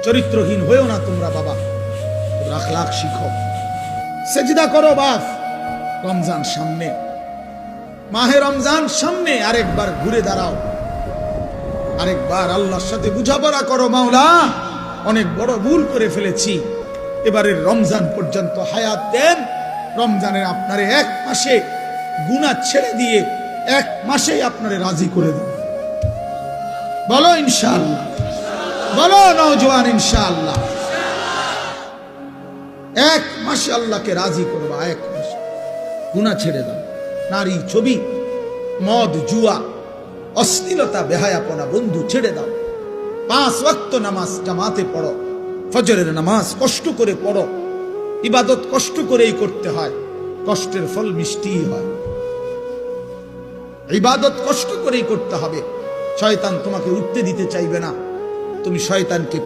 চরিত্রহীন হয়েও না তোমরা বাবা, আখলাক শিখো। সেজদা করো বাপ। রমজান সামনে, মাহে রমজান সামনে, আরেকবার ঘুরে দাঁড়াও, আরেকবার আল্লাহর সাথে বুঝাপড়া করো, মাওলা অনেক বড় ভুল করে ফেলেছি, এবারের রমজান পর্যন্ত হায়াত দেন। রমজানের আপনারে এক মাসে গুনাহ ছেড়ে দিয়ে এক মাসেই আপনারে রাজি করে দেব। বলো ইনশাআল্লাহ, বলো নওজোয়ান ইনশাআল্লাহ। এক মাসে আল্লাহকে রাজি করবা, এক মাসে গুনাহ ছেড়ে দাও। নারী, ছবি, মদ, জুয়া, অশ্লীলতা, বেহায়াপনা বন্ধু ছেড়ে দাও। 5 ওয়াক্ত নামাজ জামাতে পড়ো, ফজরের নামাজ কষ্ট করে পড়ো। ইবাদত কষ্ট করেই করতে হয়, কষ্টের ফল মিষ্টি হয়। ইবাদত কষ্ট করেই করতে হবে। শয়তান তোমাকে উঠতে দিতে চাইবে না, তুমি শয়তানকে